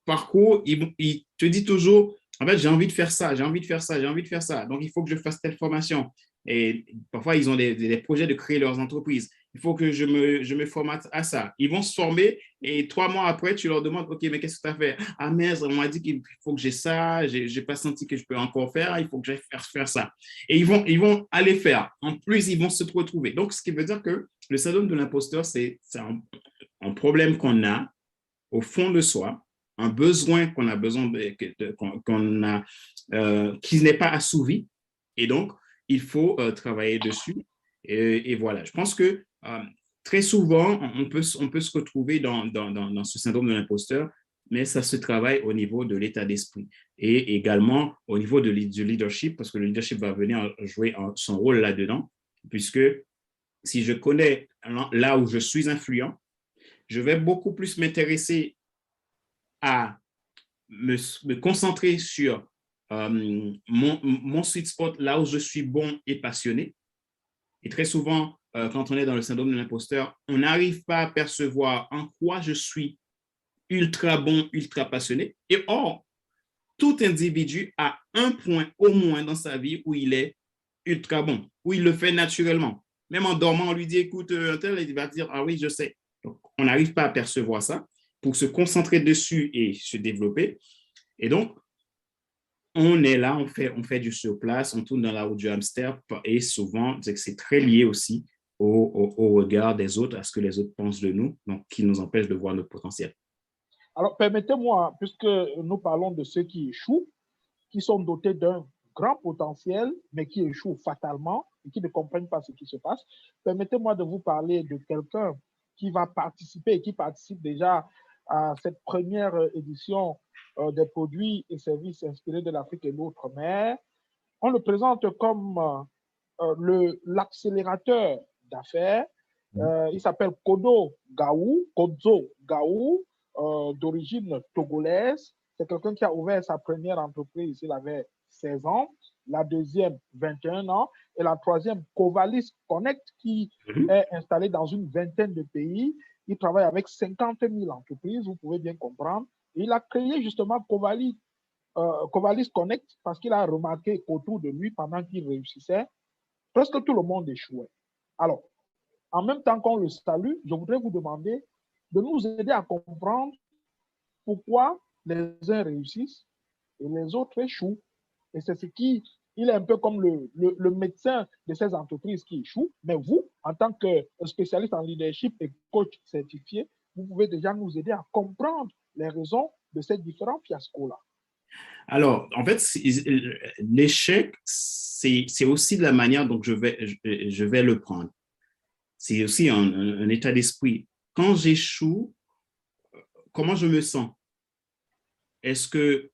parcours, ils te disent toujours, en fait, j'ai envie de faire ça, j'ai envie de faire ça, j'ai envie de faire ça, donc il faut que je fasse telle formation. Et parfois, ils ont des projets de créer leurs entreprises. il faut que je me formate à ça. Ils vont se former et 3 mois après, tu leur demandes, OK, mais qu'est-ce que tu as fait? Ah merde, on m'a dit qu'il faut que j'ai ça, je n'ai pas senti que je peux encore faire, il faut que j'aille faire ça. Et ils vont aller faire. En plus, ils vont se retrouver. Donc, ce qui veut dire que le syndrome de l'imposteur, c'est un problème qu'on a au fond de soi, un besoin qu'on a besoin qu'on a, qui n'est pas assouvi. Et donc, il faut travailler dessus. Et voilà, je pense que très souvent, on peut se retrouver dans ce syndrome de l'imposteur, mais ça se travaille au niveau de l'état d'esprit et également au niveau du leadership, parce que le leadership va venir jouer son rôle là-dedans, puisque si je connais là où je suis influent, je vais beaucoup plus m'intéresser à me concentrer sur mon sweet spot, là où je suis bon et passionné. Et très souvent, quand on est dans le syndrome de l'imposteur, on n'arrive pas à percevoir en quoi je suis ultra bon, ultra passionné. Et or, tout individu a un point au moins dans sa vie où il est ultra bon, où il le fait naturellement. Même en dormant, on lui dit, écoute, il va dire, ah oui, je sais. Donc, on n'arrive pas à percevoir ça pour se concentrer dessus et se développer. Et donc, on est là, on fait du surplace, on tourne dans la roue du hamster et souvent, c'est très lié aussi au regard des autres, à ce que les autres pensent de nous, donc qui nous empêche de voir notre potentiel. Alors, permettez-moi, puisque nous parlons de ceux qui échouent, qui sont dotés d'un grand potentiel, mais qui échouent fatalement et qui ne comprennent pas ce qui se passe, permettez-moi de vous parler de quelqu'un qui va participer et qui participe déjà à cette première édition des produits et services inspirés de l'Afrique et l'outre-mer. On le présente comme l'accélérateur d'affaires. Il s'appelle Kodo Gaou, Kodzo Gaou, d'origine togolaise. C'est quelqu'un qui a ouvert sa première entreprise, il avait 16 ans, la deuxième, 21 ans, et la troisième, Covalis Connect, qui est installée dans une vingtaine de pays. Il travaille avec 50 000 entreprises, vous pouvez bien comprendre. Et il a créé justement Covalis Connect parce qu'il a remarqué qu'autour de lui, pendant qu'il réussissait, presque tout le monde échouait. Alors, en même temps qu'on le salue, je voudrais vous demander de nous aider à comprendre pourquoi les uns réussissent et les autres échouent. Et c'est ce qui, il est un peu comme le médecin de ces entreprises qui échouent, mais vous, en tant que spécialiste en leadership et coach certifié, vous pouvez déjà nous aider à comprendre les raisons de ces différents fiascos-là. Alors, en fait, l'échec, c'est aussi de la manière dont je vais le prendre. C'est aussi un état d'esprit. Quand j'échoue, comment je me sens? Est-ce que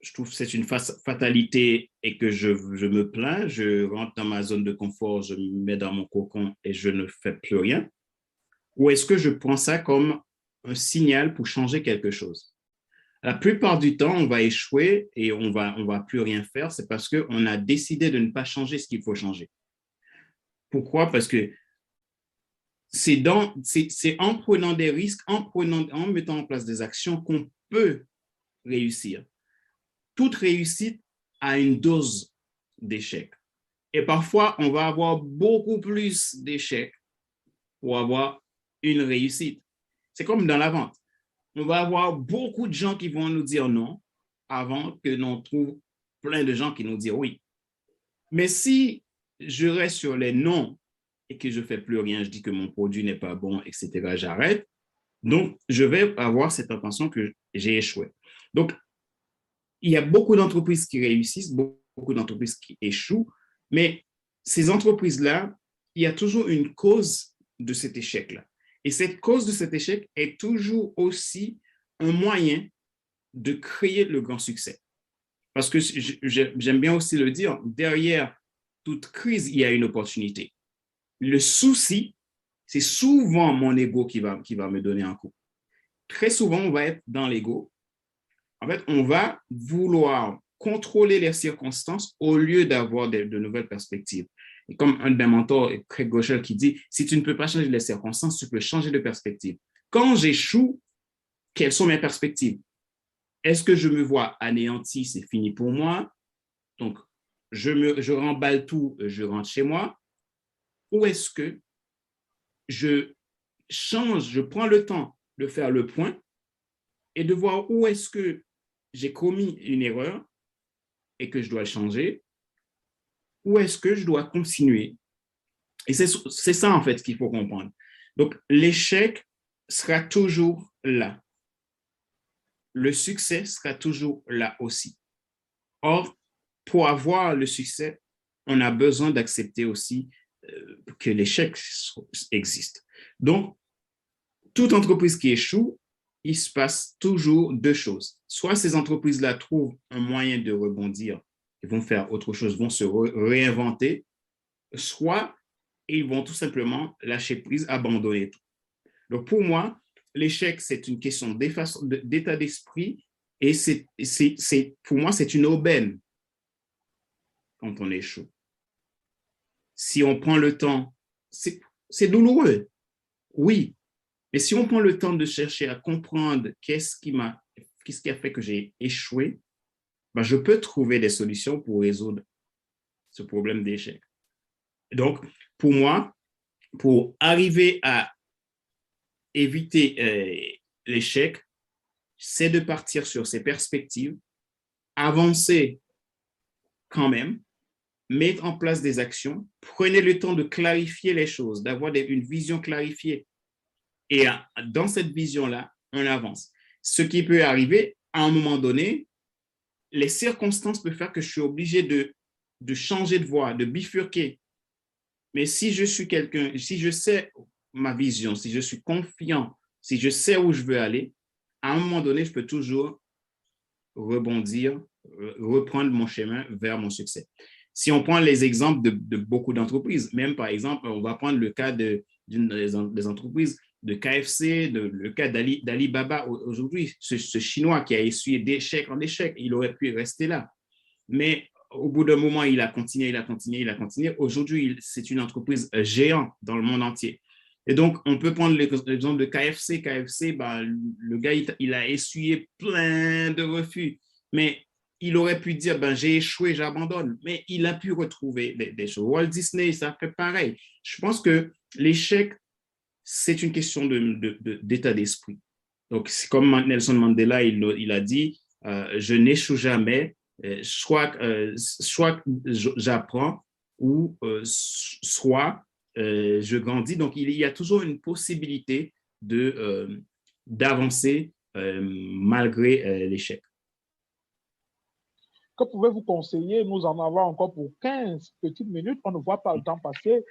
je trouve que c'est une fatalité et que je me plains, je rentre dans ma zone de confort, je me mets dans mon cocon et je ne fais plus rien? Ou est-ce que je prends ça comme un signal pour changer quelque chose? La plupart du temps, on va échouer et on va plus rien faire. C'est parce qu'on a décidé de ne pas changer ce qu'il faut changer. Pourquoi? Parce que c'est en prenant des risques, en mettant en place des actions qu'on peut réussir. Toute réussite a une dose d'échecs. Et parfois, on va avoir beaucoup plus d'échecs pour avoir une réussite. C'est comme dans la vente. On va avoir beaucoup de gens qui vont nous dire non avant que l'on trouve plein de gens qui nous disent oui. Mais si je reste sur les non et que je ne fais plus rien, je dis que mon produit n'est pas bon, etc., j'arrête. Donc, je vais avoir cette intention que j'ai échoué. Donc, il y a beaucoup d'entreprises qui réussissent, beaucoup d'entreprises qui échouent, mais ces entreprises-là, il y a toujours une cause de cet échec-là. Et cette cause de cet échec est toujours aussi un moyen de créer le grand succès. Parce que j'aime bien aussi le dire, derrière toute crise, il y a une opportunité. Le souci, c'est souvent mon ego qui va me donner un coup. Très souvent, on va être dans l'ego. En fait, on va vouloir contrôler les circonstances au lieu d'avoir de nouvelles perspectives. Et comme un de mes mentors, Craig Groeschel, qui dit, si tu ne peux pas changer les circonstances, tu peux changer de perspective. Quand j'échoue, quelles sont mes perspectives? Est-ce que je me vois anéanti, c'est fini pour moi? Donc, je remballe tout, je rentre chez moi. Ou est-ce que je change, je prends le temps de faire le point et de voir où est-ce que j'ai commis une erreur et que je dois changer, où est-ce que je dois continuer. Et c'est ça, en fait, qu'il faut comprendre. Donc, l'échec sera toujours là. Le succès sera toujours là aussi. Or, pour avoir le succès, on a besoin d'accepter aussi que l'échec existe. Donc, toute entreprise qui échoue, il se passe toujours deux choses. Soit ces entreprises-là trouvent un moyen de rebondir, ils vont faire autre chose, vont se réinventer, soit ils vont tout simplement lâcher prise, abandonner tout. Donc, pour moi, l'échec, c'est une question d'état d'esprit et pour moi, c'est une aubaine quand on échoue. Si on prend le temps, c'est douloureux, oui, mais si on prend le temps de chercher à comprendre qu'est-ce qui a fait que j'ai échoué, ben je peux trouver des solutions pour résoudre ce problème d'échec. Donc, pour moi, pour arriver à éviter l'échec, c'est de partir sur ces perspectives, avancer quand même, mettre en place des actions, prenez le temps de clarifier les choses, d'avoir une vision clarifiée. Et dans cette vision-là, on avance. Ce qui peut arriver, à un moment donné, les circonstances peuvent faire que je suis obligé de changer de voie, de bifurquer. Mais si je suis quelqu'un, si je sais ma vision, si je suis confiant, si je sais où je veux aller, à un moment donné, je peux toujours rebondir, reprendre mon chemin vers mon succès. Si on prend les exemples de beaucoup d'entreprises, même par exemple, on va prendre le cas d'une des entreprises de KFC, le cas d'Alibaba aujourd'hui, ce Chinois qui a essuyé d'échec en échec, il aurait pu rester là. Mais au bout d'un moment, il a continué. Aujourd'hui, c'est une entreprise géante dans le monde entier. Et donc, on peut prendre l'exemple de KFC. KFC, ben, le gars, il a essuyé plein de refus. Mais il aurait pu dire, ben, j'ai échoué, j'abandonne. Mais il a pu retrouver des choses. Walt Disney, ça fait pareil. Je pense que l'échec, c'est une question d'état d'esprit. Donc, comme Nelson Mandela, il a dit, je n'échoue jamais, soit j'apprends ou soit je grandis. Donc, il y a toujours une possibilité d'avancer malgré l'échec. Que pouvez-vous conseiller? Nous en avons encore pour 15 petites minutes. On ne voit pas le temps passer.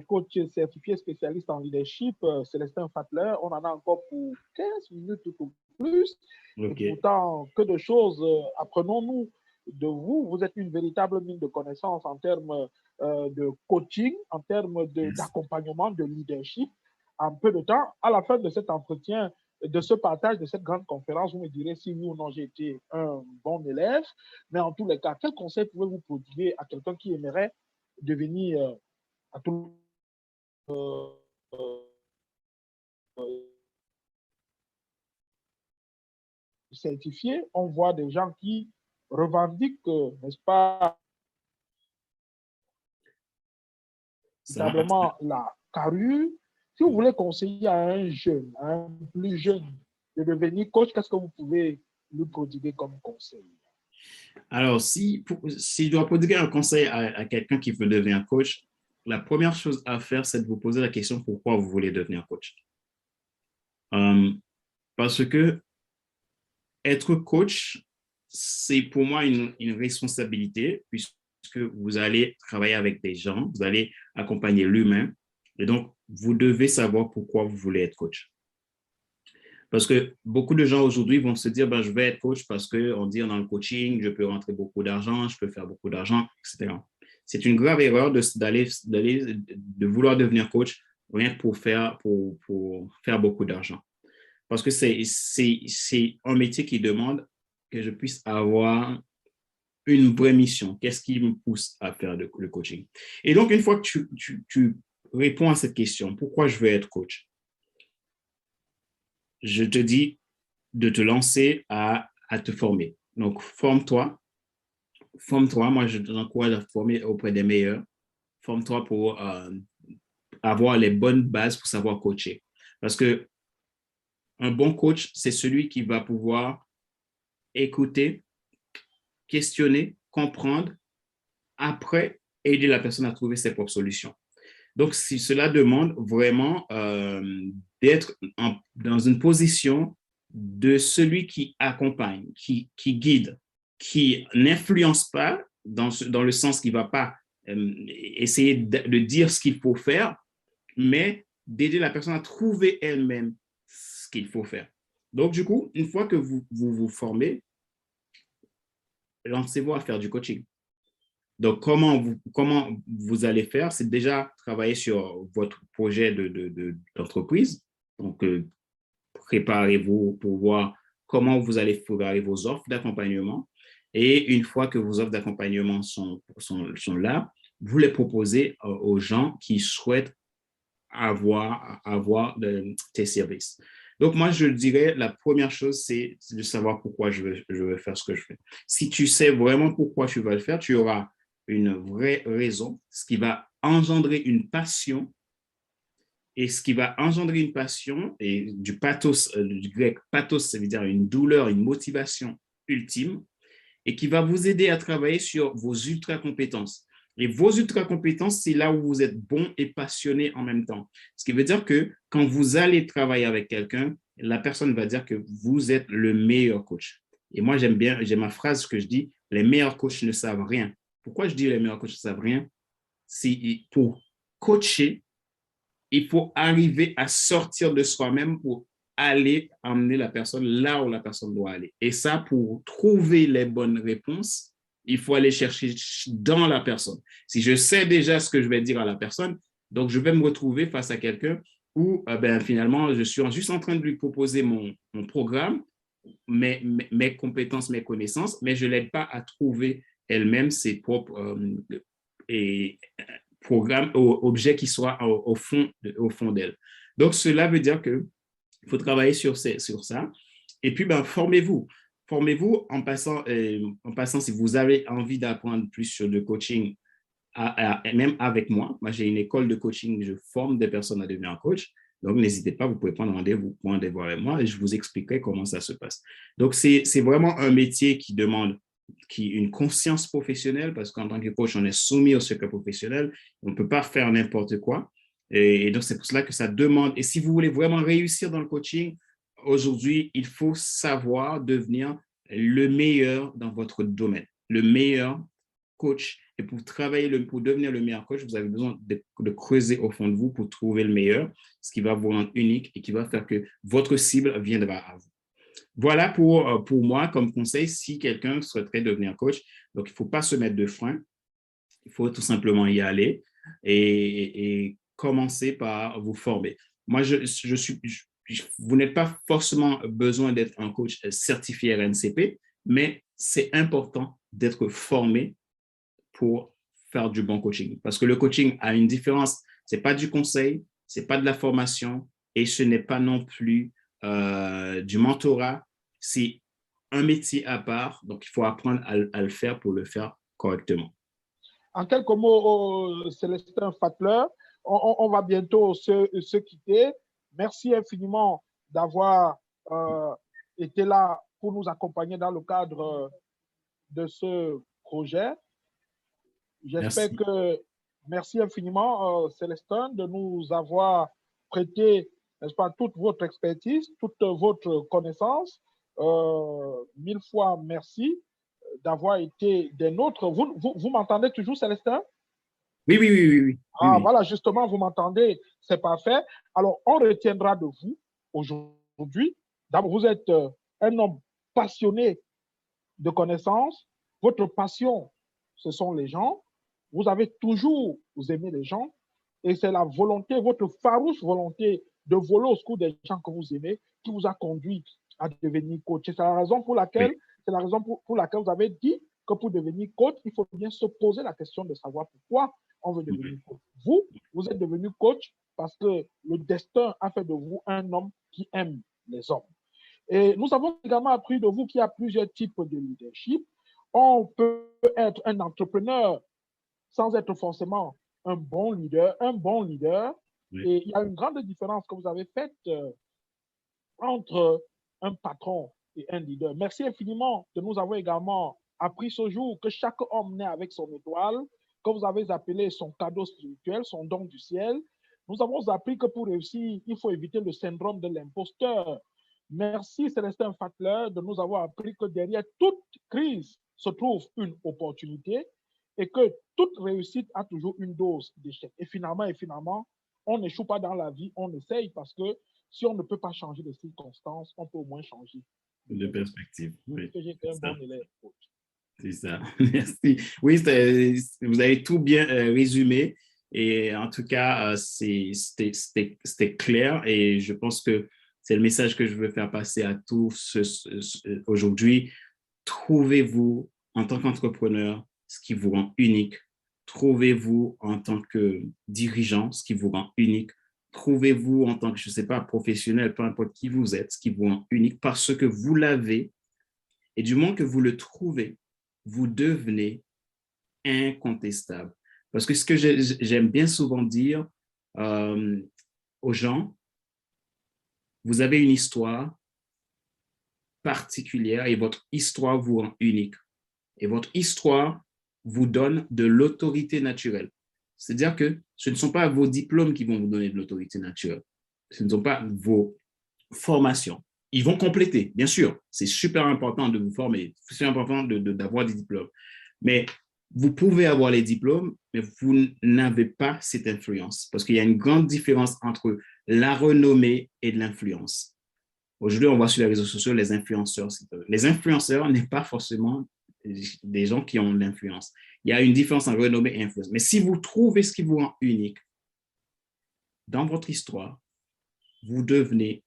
Coach certifié spécialiste en leadership, Célestin Fatler, on en a encore pour 15 minutes tout au plus. Okay. Et pourtant, que de choses apprenons-nous de vous. Vous êtes une véritable mine de connaissances en termes de coaching, en termes d'accompagnement, de leadership. En peu de temps, à la fin de cet entretien, de ce partage, de cette grande conférence, vous me direz si oui ou non j'ai été un bon élève. Mais en tous les cas, quel conseil pouvez-vous prodiguer à quelqu'un qui aimerait devenir à tout certifié? On voit des gens qui revendiquent, n'est-ce pas, véritablement la carrure. Si vous voulez conseiller à un jeune, à un plus jeune, de devenir coach, qu'est-ce que vous pouvez lui prodiguer comme conseil? Alors, si je dois prodiguer un conseil à quelqu'un qui veut devenir coach, la première chose à faire, c'est de vous poser la question pourquoi vous voulez devenir coach. Parce que être coach, c'est pour moi une responsabilité puisque vous allez travailler avec des gens, vous allez accompagner l'humain et donc vous devez savoir pourquoi vous voulez être coach. Parce que beaucoup de gens aujourd'hui vont se dire, ben, je vais être coach parce qu'on dit dans le coaching, je peux rentrer beaucoup d'argent, je peux faire beaucoup d'argent, etc. C'est une grave erreur de vouloir devenir coach rien que pour faire beaucoup d'argent. Parce que c'est un métier qui demande que je puisse avoir une vraie mission. Qu'est-ce qui me pousse à faire le coaching? Et donc, une fois que tu réponds à cette question, pourquoi je veux être coach? Je te dis de te lancer à te former. Donc, forme-toi. Moi, je t'encourage à former auprès des meilleurs. Forme-toi pour avoir les bonnes bases pour savoir coacher. Parce que un bon coach, c'est celui qui va pouvoir écouter, questionner, comprendre, après aider la personne à trouver ses propres solutions. Donc, si cela demande vraiment d'être dans une position de celui qui accompagne, qui guide, qui n'influence pas dans le sens qu'il ne va pas essayer de dire ce qu'il faut faire, mais d'aider la personne à trouver elle-même ce qu'il faut faire. Donc, du coup, une fois que vous formez, lancez-vous à faire du coaching. Donc, comment vous allez faire? C'est déjà travailler sur votre projet d'entreprise. Donc, préparez-vous pour voir comment vous allez préparer vos offres d'accompagnement. Et une fois que vos offres d'accompagnement sont là, vous les proposez aux gens qui souhaitent avoir tes services. Donc, moi, je dirais, la première chose, c'est de savoir pourquoi je veux faire ce que je fais. Si tu sais vraiment pourquoi tu vas le faire, tu auras une vraie raison, ce qui va engendrer une passion. Et ce qui va engendrer une passion, et du pathos, du grec pathos, ça veut dire une douleur, une motivation ultime, et qui va vous aider à travailler sur vos ultra-compétences. Et vos ultra-compétences, c'est là où vous êtes bon et passionné en même temps. Ce qui veut dire que quand vous allez travailler avec quelqu'un, la personne va dire que vous êtes le meilleur coach. Et moi, j'ai ma phrase que je dis, les meilleurs coachs ne savent rien. Pourquoi je dis les meilleurs coachs ne savent rien? C'est pour coacher, il faut arriver à sortir de soi-même pour aller emmener la personne là où la personne doit aller. Et ça, pour trouver les bonnes réponses, il faut aller chercher dans la personne. Si je sais déjà ce que je vais dire à la personne, donc je vais me retrouver face à quelqu'un où finalement, je suis juste en train de lui proposer mon programme, mes compétences, mes connaissances, mais je ne l'aide pas à trouver elle-même ses propres programmes, objets qui soient au fond d'elle. Donc, cela veut dire qu'il faut travailler sur ça. Et puis, formez-vous. Formez-vous en passant, si vous avez envie d'apprendre plus sur le coaching, même avec moi. Moi, j'ai une école de coaching, je forme des personnes à devenir coach. Donc, n'hésitez pas, vous pouvez prendre rendez-vous avec moi et je vous expliquerai comment ça se passe. Donc, c'est vraiment un métier qui demande une conscience professionnelle, parce qu'en tant que coach, on est soumis au secret professionnel. On ne peut pas faire n'importe quoi. Et donc, c'est pour cela que ça demande. Et si vous voulez vraiment réussir dans le coaching, aujourd'hui, il faut savoir devenir le meilleur dans votre domaine, le meilleur coach. Et pour devenir le meilleur coach, vous avez besoin de creuser au fond de vous pour trouver le meilleur, ce qui va vous rendre unique et qui va faire que votre cible viendra à vous. Voilà pour moi comme conseil si quelqu'un souhaiterait devenir coach. Donc, il ne faut pas se mettre de frein. Il faut tout simplement y aller et commencer par vous former. Moi, vous n'êtes pas forcément besoin d'être un coach certifié RNCP, mais c'est important d'être formé pour faire du bon coaching. Parce que le coaching a une différence. Ce n'est pas du conseil, ce n'est pas de la formation et ce n'est pas non plus du mentorat. C'est un métier à part, donc il faut apprendre à le faire pour le faire correctement. En quelques mots, Célestin Fatler, on va bientôt se quitter. Merci infiniment d'avoir été là pour nous accompagner dans le cadre de ce projet. J'espère que, merci infiniment, Célestin, de nous avoir prêté, n'est-ce pas, toute votre expertise, toute votre connaissance. 1000 fois merci d'avoir été des nôtres. Vous m'entendez toujours, Célestin? Oui. Ah, voilà, justement, vous m'entendez, c'est parfait. Alors, on retiendra de vous aujourd'hui. D'abord, vous êtes un homme passionné de connaissances. Votre passion, ce sont les gens. Vous avez toujours aimé les gens. Et c'est la volonté, votre farouche volonté de voler au secours des gens que vous aimez qui vous a conduit à devenir coach. C'est la raison pour laquelle, vous avez dit que pour devenir coach, il faut bien se poser la question de savoir pourquoi on veut devenir coach. Vous êtes devenu coach parce que le destin a fait de vous un homme qui aime les hommes. Et nous avons également appris de vous qu'il y a plusieurs types de leadership. On peut être un entrepreneur sans être forcément un bon leader. Un bon leader, Oui. Et il y a une grande différence que vous avez faite entre un patron et un leader. Merci infiniment de nous avoir également appris ce jour que chaque homme naît avec son étoile, que vous avez appelé son cadeau spirituel, son don du ciel. Nous avons appris que pour réussir, il faut éviter le syndrome de l'imposteur. Merci Célestin Fatler de nous avoir appris que derrière toute crise se trouve une opportunité et que toute réussite a toujours une dose d'échec. Et finalement, on n'échoue pas dans la vie, on essaye parce que si on ne peut pas changer de circonstances, on peut au moins changer De perspective. Oui, que j'étais un bon élève. c'est ça. Merci. Oui, vous avez tout bien résumé. Et en tout cas, c'était clair. Et je pense que c'est le message que je veux faire passer à tous aujourd'hui. Trouvez-vous en tant qu'entrepreneur ce qui vous rend unique. Trouvez-vous en tant que dirigeant ce qui vous rend unique. Trouvez-vous en tant que, je ne sais pas, professionnel, peu importe qui vous êtes, ce qui vous rend unique parce que vous l'avez. Et du moment que vous le trouvez, vous devenez incontestable. Parce que ce que j'aime bien souvent dire aux gens, vous avez une histoire particulière et votre histoire vous rend unique. Et votre histoire vous donne de l'autorité naturelle. C'est-à-dire que ce ne sont pas vos diplômes qui vont vous donner de l'autorité naturelle. Ce ne sont pas vos formations. Ils vont compléter, bien sûr. C'est super important de vous former. C'est super important d'avoir des diplômes. Mais vous pouvez avoir les diplômes, mais vous n'avez pas cette influence. Parce qu'il y a une grande différence entre la renommée et de l'influence. Aujourd'hui, on voit sur les réseaux sociaux les influenceurs. Les influenceurs n'est pas forcément des gens qui ont de l'influence. Il y a une différence entre renommée et influence. Mais si vous trouvez ce qui vous rend unique dans votre histoire, vous devenez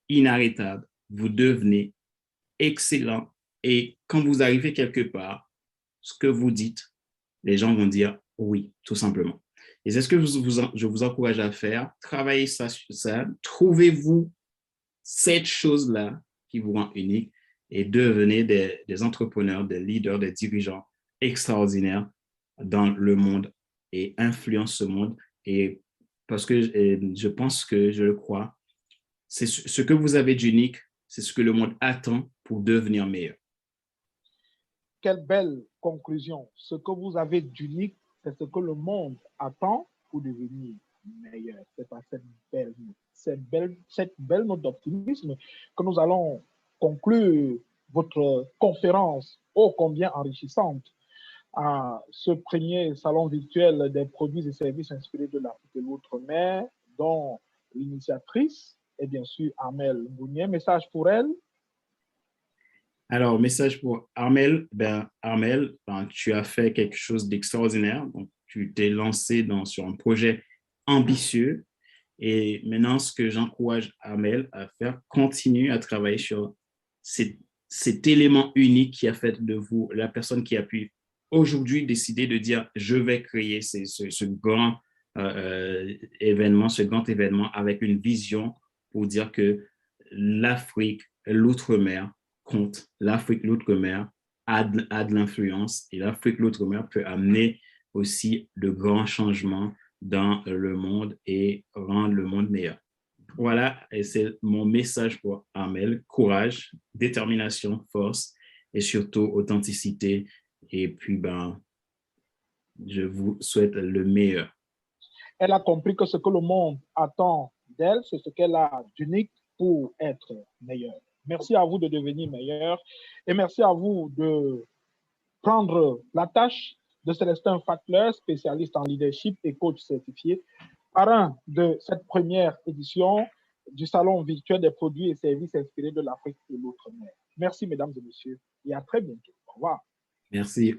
inarrêtable, vous devenez excellent. Et quand vous arrivez quelque part, ce que vous dites, les gens vont dire oui, tout simplement. Et c'est ce que je vous encourage à faire. Travaillez ça sur ça. Trouvez-vous cette chose-là qui vous rend unique et devenez des entrepreneurs, des leaders, des dirigeants extraordinaires dans le monde et influencent ce monde. Et parce que je pense que je le crois, c'est ce que vous avez d'unique, c'est ce que le monde attend pour devenir meilleur. Quelle belle conclusion. Ce que vous avez d'unique, c'est ce que le monde attend pour devenir meilleur. C'est par cette belle note d'optimisme que nous allons conclure votre conférence ô combien enrichissante à ce premier salon virtuel des produits et services inspirés de l'Afrique et l'outre-mer, dont l'initiatrice est bien sûr Armelle Mbounié. Message pour elle. Alors, message pour Armelle. Armelle, tu as fait quelque chose d'extraordinaire. Donc, tu t'es lancé sur un projet ambitieux. Et maintenant, ce que j'encourage Armelle à faire, continue à travailler sur cet élément unique qui a fait de vous la personne qui a pu aujourd'hui décider de dire je vais créer ce grand événement, ce grand événement avec une vision pour dire que l'Afrique, l'outre-mer compte. L'Afrique, l'outre-mer a de l'influence et l'Afrique, l'outre-mer peut amener aussi de grands changements dans le monde et rendre le monde meilleur. Voilà, et c'est mon message pour Armelle. Courage, détermination, force et surtout authenticité. Et puis, je vous souhaite le meilleur. Elle a compris que ce que le monde attend d'elle, c'est ce qu'elle a d'unique pour être meilleure. Merci à vous de devenir meilleur et merci à vous de prendre la tâche de Célestin Fatler, spécialiste en leadership et coach certifié, parrain de cette première édition du Salon virtuel des produits et services inspirés de l'Afrique et l'outre-mer. Merci, mesdames et messieurs, et à très bientôt. Au revoir. Merci.